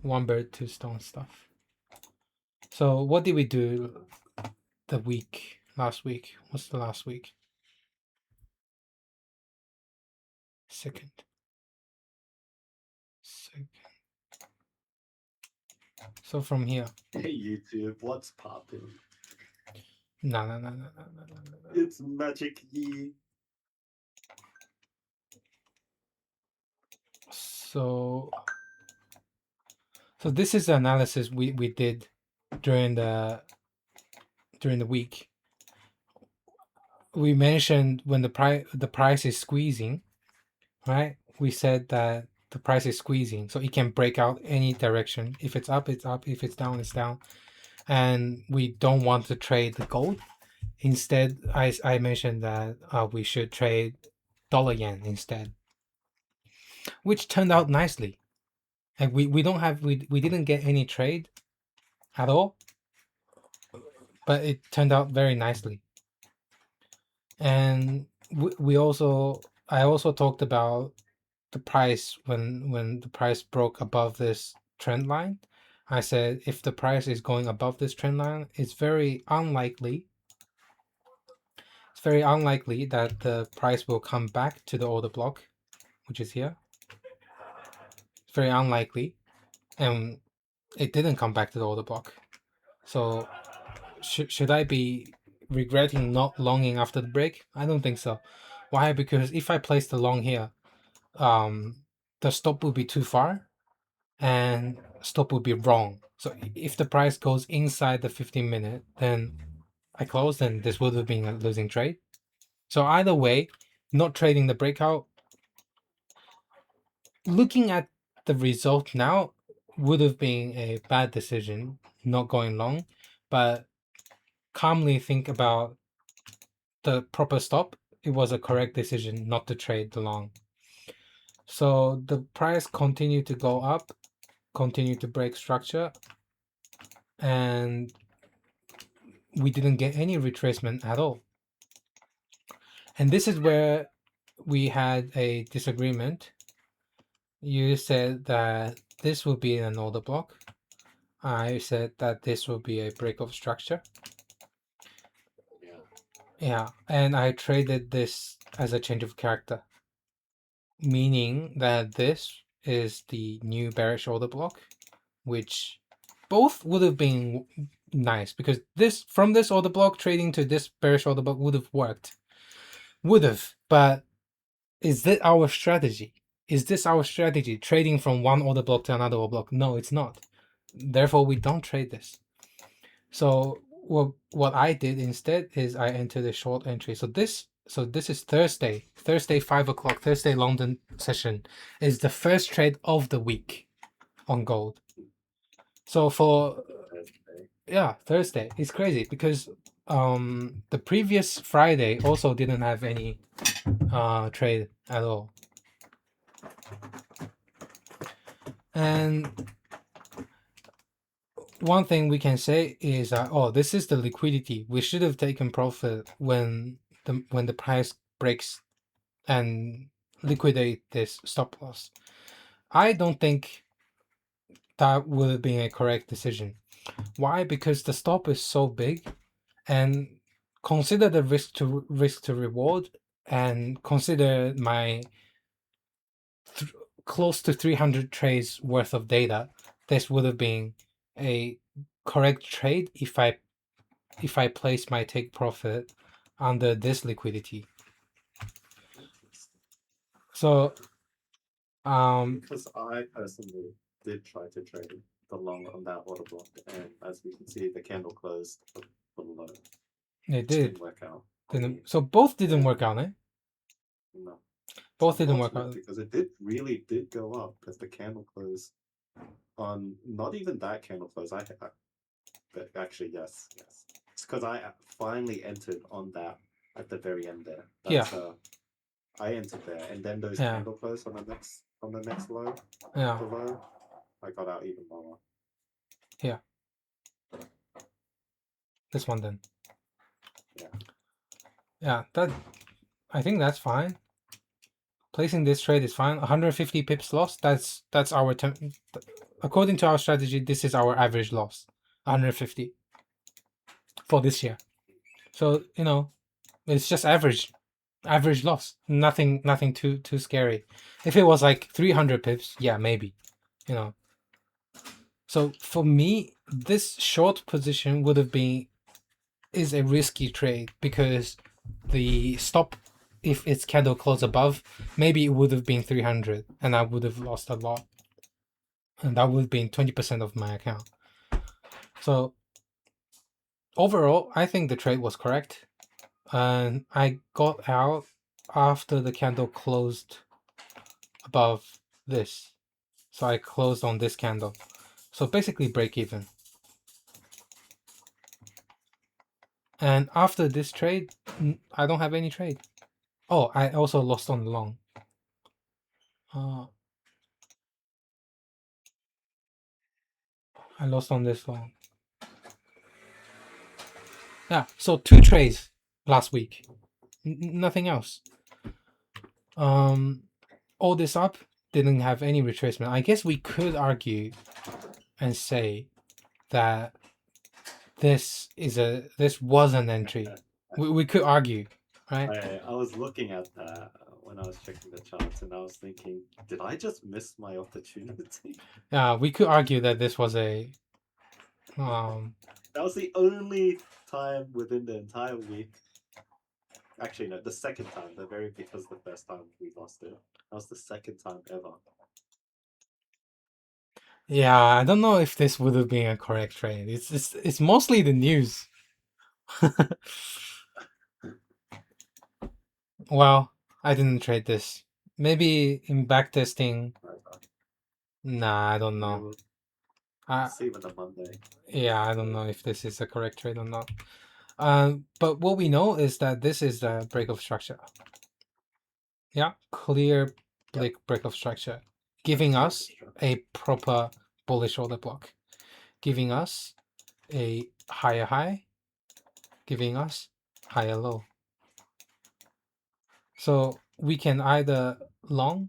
One bird, two stone stuff. So what did we do last week? What's the last week? Second. So from here. Hey YouTube, what's popping? No. It's Magic Yi. So this is the analysis we did during the week. We mentioned when the price is squeezing, right? We said that the price is squeezing, so it can break out any direction. If it's up, it's up. If it's down, it's down. And we don't want to trade the gold. Instead, I mentioned that we should trade dollar yen instead, which turned out nicely. Like we didn't get any trade at all, but it turned out very nicely. And I also talked about the price when the price broke above this trend line. I said if the price is going above this trend line, it's very unlikely that the price will come back to the order block, which is here. It's very unlikely, and it didn't come back to the order block. So should I be regretting not longing after the break? I don't think so. Why? Because if I place the long here, the stop will be too far, and stop will be wrong. So if the price goes inside the 15-minute, then I close, and this would have been a losing trade. So either way, not trading the breakout. Looking at the result now, would have been a bad decision not going long, but calmly think about the proper stop. It was a correct decision not to trade the long. So the price continued to go up, continued to break structure, and we didn't get any retracement at all. And this is where we had a disagreement. You said that this will be an order block. I said that this will be a break of structure. Yeah, and I traded this as a change of character, meaning that this is the new bearish order block, which both would have been nice because from this order block trading to this bearish order block would have worked. But is this our strategy? Is this our strategy, trading from one order block to another order block? No, it's not. Therefore, we don't trade this. So what I did instead is I entered a short entry. So this is Thursday 5 o'clock, Thursday London session is the first trade of the week on gold. So for Thursday, it's crazy because the previous Friday also didn't have any trade at all. And one thing we can say is this is the liquidity. We should have taken profit when the price breaks and liquidate this stop loss. I don't think that would have been a correct decision. Why? Because the stop is so big, and consider the risk to reward, and consider my close to 300 trades worth of data. This would have been a correct trade if I place my take profit under this liquidity. So because I personally did try to trade the long on that order block, and as we can see, the candle closed below. it did. Didn't work out. So both didn't work out, eh? No. Both didn't work out because it really did go up because the candle closed on not even that candle close. But actually yes. It's because I finally entered on that at the very end there. I entered there, and then those candle close on the next low. Below, I got out even lower. Yeah. This one then. Yeah, I think that's fine. Placing this trade is fine. 150 pips loss. That's our according to our strategy, this is our average loss, 150 for this year. So it's just average loss. Nothing too scary. If it was like 300 pips, yeah, maybe. So for me, this short position is a risky trade because the stop, if its candle closed above, maybe it would have been 300 and I would have lost a lot. And that would have been 20% of my account. So overall, I think the trade was correct. And I got out after the candle closed above this. So I closed on this candle. So basically break even. And after this trade, I don't have any trade. Oh, I also lost on the long. I lost on this long. Yeah, so 2 trades last week. Nothing else. All this up didn't have any retracement. I guess we could argue and say that this was an entry. We could argue, right? I was looking at that when I was checking the charts, and I was thinking, did I just miss my opportunity? Yeah, we could argue that this was a That was the only time within the entire week. Actually, no, the second time. Because the first time we lost it. That was the second time ever. yeah, I don't know if this would have been a correct trade. It's mostly the news. Well, I didn't trade this. Maybe in backtesting. Nah, I don't know. See you on the Monday. Yeah, I don't know if this is a correct trade or not. But what we know is that this is the break of structure. Yeah, clear break of structure, giving us a proper bullish order block, giving us a higher high, giving us higher low. So we can either long.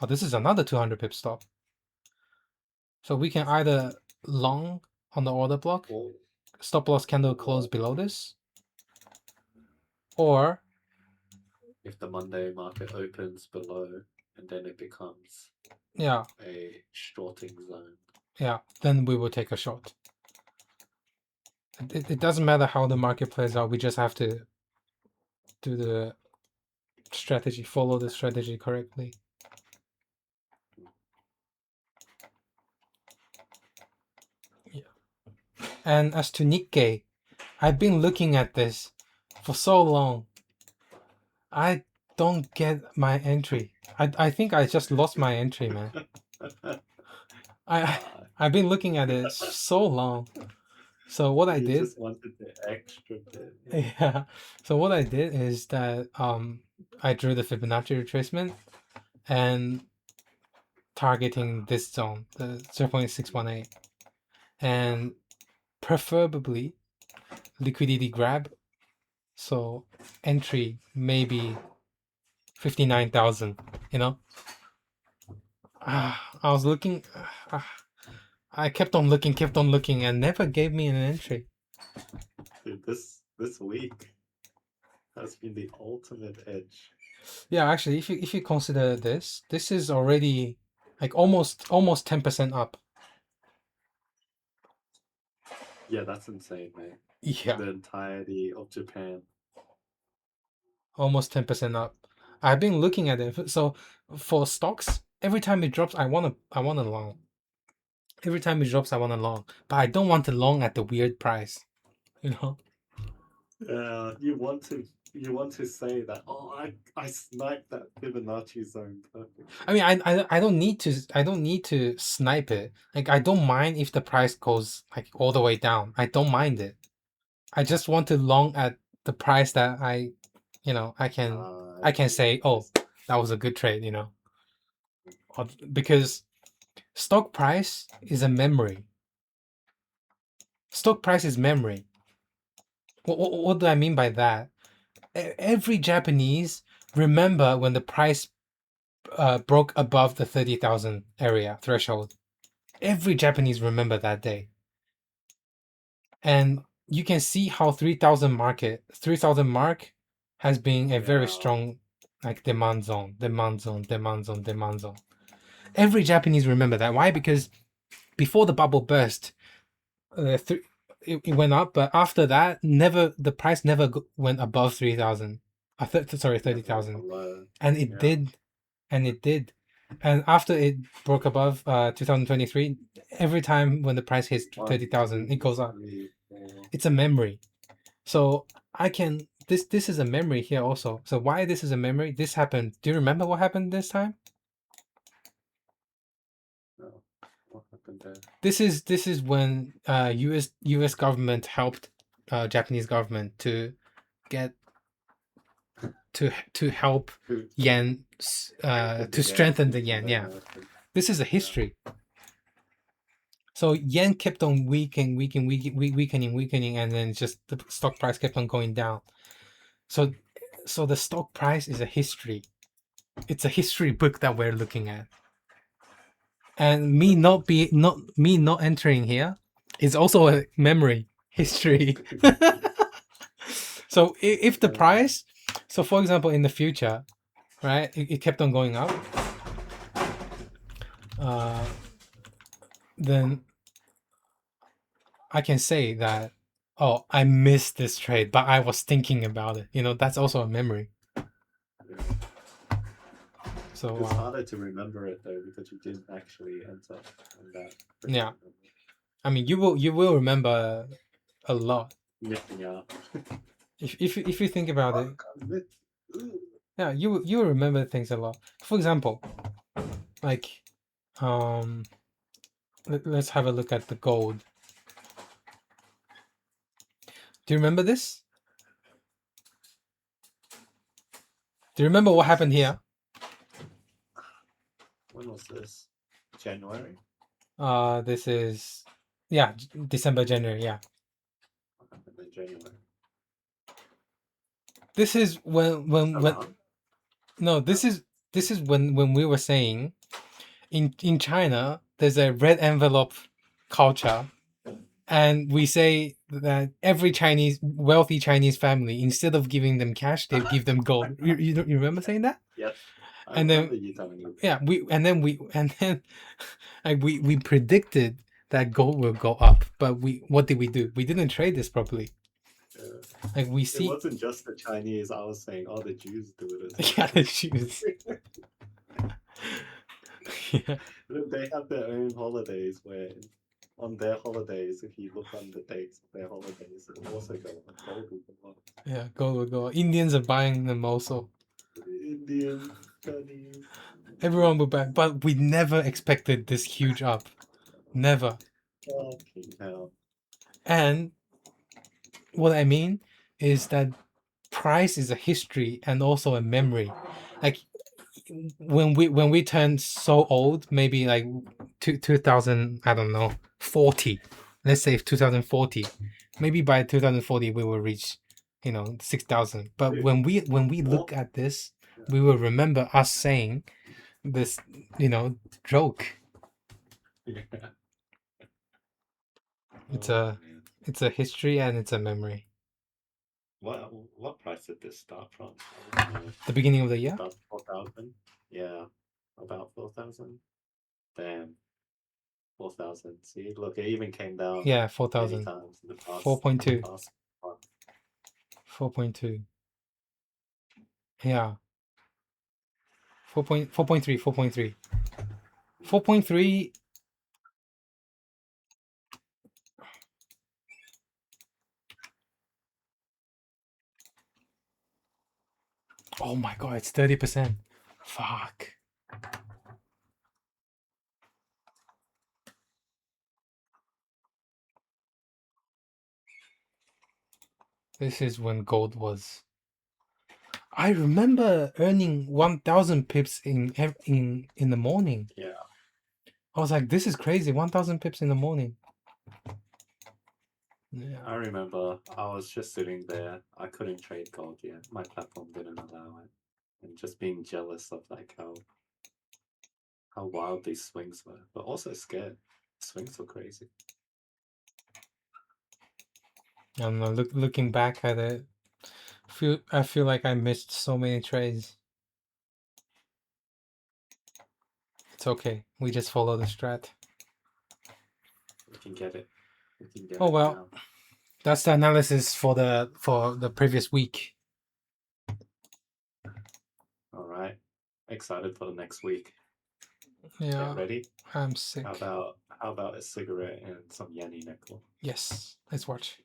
Oh, this is another 200 pip stop. So we can either long on the order block, stop loss candle close below this, or if the Monday market opens below and then it becomes a shorting zone. Yeah, then we will take a short. It doesn't matter how the market plays out. We just have to do the strategy, follow the strategy correctly. Yeah. And as to Nikkei, I've been looking at this for so long. I don't get my entry. I think I just lost my entry, man. I've been looking at it so long. So what I did, just wanted the extra bit. Yeah. So what I did is that I drew the Fibonacci retracement and targeting this zone, the 0.618, and preferably liquidity grab. So entry maybe 59,000. I was looking. I kept on looking, and never gave me an entry. Dude, this week has been the ultimate edge. Yeah, actually, if you consider this is already like almost 10% up. Yeah, that's insane, man. Yeah, The entirety of Japan. almost 10% up. I've been looking at it. So for stocks, every time it drops, I want a long. Every time it drops, I want a long, but I don't want a long at the weird price. You want to say that? Oh, I sniped that Fibonacci zone perfect. I mean, I don't need to snipe it. Like I don't mind if the price goes like all the way down. I don't mind it. I just want to long at the price that I can say, oh, that was a good trade. Because stock price is a memory. Stock price is memory. What do I mean by that? Every Japanese remember when the price broke above the 30,000 area threshold. Every Japanese remember that day, and you can see how 3,000 mark has been a very strong like demand zone. Every Japanese remember that. Why? Because before the bubble burst, it went up, but after that, the price never went above 3,000. Sorry, 30,000, and it did, and it did, and after it broke above 2023, every time when the price hits 30,000, it goes up. It's a memory, so I can this is a memory here also. So why this is a memory? This happened. Do you remember what happened this time? No. What happened there? This is when US government helped Japanese government to get to help yen to strengthen the yen. Yeah, this is a history. So yen kept on weakening, and then just the stock price kept on going down. So the stock price is a history. It's a history book that we're looking at. And me not entering here is also a memory history. So if the price, so for example, in the future, right, it kept on going up, then I can say that, oh, I missed this trade, but I was thinking about it. That's also a memory. So it's harder to remember it though because you didn't actually enter on that. Yeah, I mean, you will remember a lot. Yeah. If you think about it, yeah, you will remember things a lot. For example, like, let's have a look at the gold. Do you remember this? Do you remember what happened here? When was this? January? This is December, January, yeah. What happened in January? This is when no, this is when we were saying in China there's a red envelope culture, and we say that every wealthy Chinese family, instead of giving them cash, they give them gold. You remember saying that? Yes. I And remember then you telling me. yeah, like we predicted that gold will go up, but what did we do? We didn't trade this properly. Like we see, it wasn't just the Chinese. I was saying all the Jews do it as well. yeah, the Jews. Yeah. They have their own holidays where, on their holidays, if you look on the dates of their holidays, it will also go on. Gold will go up. Yeah, gold will go. Indians are buying them also. Indians, Chinese. Everyone will buy, but we never expected this huge up. Never. Fucking hell. And what I mean is that price is a history and also a memory. Like when we turn so old, maybe like 2000, I don't know, 40. Let's say 2040. Maybe by 2040 we will reach 6,000. But when we look at this, we will remember us saying this joke. Yeah. It's Oh, it's a history and it's a memory. What price did this start from? The beginning of the year? About 4,000? Yeah, about 4,000. Damn, 4,000. See, look, it even came down Yeah, many 4,000. times in the past. 4.2. Past month. 4.2. Yeah. 4.3. 4.3. 4.3. Oh my god, it's 30%. Fuck. This is when gold was. I remember earning 1,000 pips in the morning. Yeah. I was like, this is crazy. 1,000 pips in the morning. Yeah. I remember I was just sitting there. I couldn't trade gold yet. My platform didn't allow it. And just being jealous of like how how wild these swings were, but also scared. Swings were crazy. I don't know. Looking back at it, I feel like I missed so many trades. It's okay. We just follow the strat. We can get it. We can get Oh it well. now. That's the analysis for the previous week. All right. Excited for the next week. Yeah, ready? I'm sick. How about a cigarette and some Yanni nickel? Yes, let's watch.